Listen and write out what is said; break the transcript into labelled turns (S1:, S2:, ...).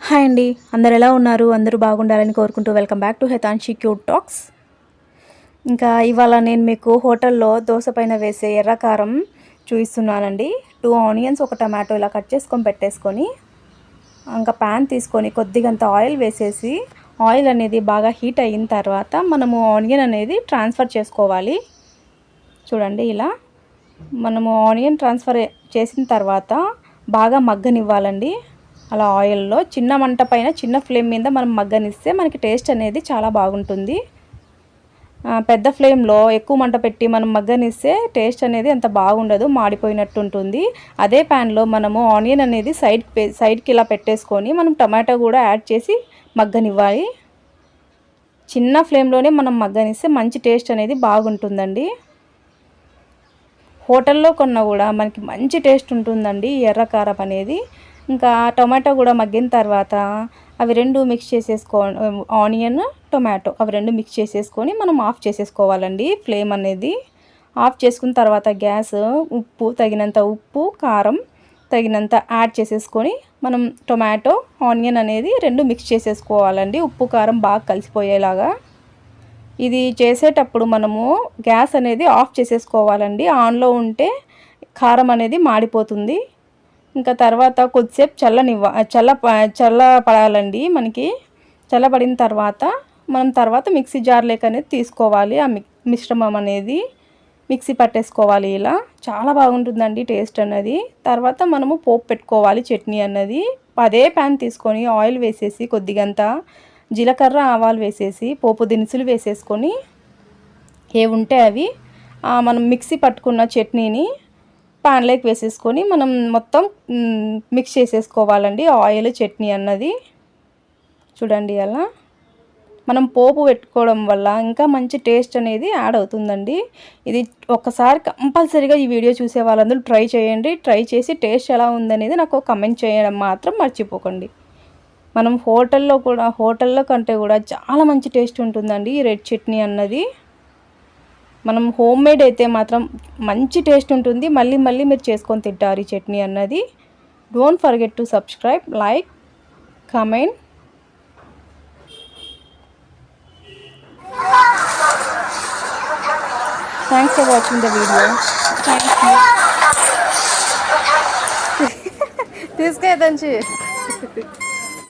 S1: Hi అండి, అందరు ఎలా ఉన్నారు? అందరూ బాగుండాలని కోరుకుంటూ welcome back to Hethanshi cute talks. ఇంకా ఇవాళ నేను మీకు హోటల్లో దోశ పైన వేసే ఎర్ర కారం చూపిస్తున్నానండి. 2 ఆనియన్స్, ఒక టమాటో ఇలా కట్ చేసుకొని పెట్టేసుకొని, ఇంకా ప్యాన్ తీసుకొని కొద్దిగంత ఆయిల్ వేసేసి, ఆయిల్ అనేది బాగా హీట్ అయిన తర్వాత మనము ఆనియన్ అనేది ట్రాన్స్ఫర్ చేసుకోవాలి. చూడండి, ఇలా మనము ఆనియన్ ట్రాన్స్ఫర్ చేసిన తర్వాత బాగా మగ్గనివ్వాలండి. అలా ఆయిల్లో చిన్న మంట పైన చిన్న ఫ్లేమ్ మీద మనం మగ్గనిస్తే మనకి టేస్ట్ అనేది చాలా బాగుంటుంది. పెద్ద ఫ్లేమ్లో ఎక్కువ మంట పెట్టి మనం మగ్గనిస్తే టేస్ట్ అనేది అంత బాగుండదు, మాడిపోయినట్టు ఉంటుంది. అదే ప్యాన్లో మనము ఆనియన్ అనేది సైడ్కి ఇలా పెట్టేసుకొని మనం టమాటో కూడా యాడ్ చేసి మగ్గనివ్వాలి. చిన్న ఫ్లేమ్లోనే మనం మగ్గనిస్తే మంచి టేస్ట్ అనేది బాగుంటుందండి. హోటల్లో కొన్నా కూడా మనకి మంచి టేస్ట్ ఉంటుందండి ఈ ఎర్ర కారం అనేది. ఇంకా టొమాటో కూడా మగ్గిన తర్వాత అవి రెండు మిక్స్ ఆనియన్ టొమాటో అవి రెండు మిక్స్ చేసేసుకొని మనం ఆఫ్ చేసేసుకోవాలండి. ఫ్లేమ్ అనేది ఆఫ్ చేసుకున్న తర్వాత గ్యాస్ తగినంత ఉప్పు కారం తగినంత యాడ్ చేసేసుకొని మనం టొమాటో ఆనియన్ అనేది రెండు మిక్స్ చేసేసుకోవాలండి, ఉప్పు కారం బాగా కలిసిపోయేలాగా. ఇది చేసేటప్పుడు మనము గ్యాస్ అనేది ఆఫ్ చేసేసుకోవాలండి. ఆన్లో ఉంటే కారం అనేది మాడిపోతుంది. ఇంకా తర్వాత కొద్దిసేపు చల్లపడాలండి. మనకి చల్లబడిన తర్వాత మనం మిక్సీ జార్లోకి అనేది తీసుకోవాలి. ఆ మిశ్రమం అనేది మిక్సీ పట్టేసుకోవాలి. ఇలా చాలా బాగుంటుందండి టేస్ట్ అన్నది. తర్వాత మనము పోపు పెట్టుకోవాలి. చట్నీ అన్నది అదే ప్యాన్ తీసుకొని ఆయిల్ వేసేసి కొద్దిగంత జీలకర్ర ఆవాలు వేసేసి పోపు దినుసులు వేసేసుకొని ఏవుంటే అవి మనం మిక్సీ పట్టుకున్న చట్నీని ప్యాన్లోకి వేసేసుకొని మనం మొత్తం మిక్స్ చేసేసుకోవాలండి. ఆయిల్ చట్నీ అన్నది చూడండి, అలా మనం పోపు పెట్టుకోవడం వల్ల ఇంకా మంచి టేస్ట్ అనేది యాడ్ అవుతుందండి. ఇది ఒక్కసారి కంపల్సరీగా ఈ వీడియో చూసే వాళ్ళందరూ ట్రై చేయండి. ట్రై చేసి టేస్ట్ ఎలా ఉందనేది నాకు కామెంట్ చేయడం మాత్రం మర్చిపోకండి. మనం హోటల్లో కంటే కూడా చాలా మంచి టేస్ట్ ఉంటుందండి ఈ రెడ్ చట్నీ అన్నది. మనం హోమ్ మేడ్ అయితే మాత్రం మంచి టేస్ట్ ఉంటుంది. మళ్ళీ మీరు చేసుకొని తింటారు ఈ చట్నీ అన్నది. Don't forget to subscribe, like, comment. Thanks for watching the video. Thank you. తీసుకెళ్తాంచి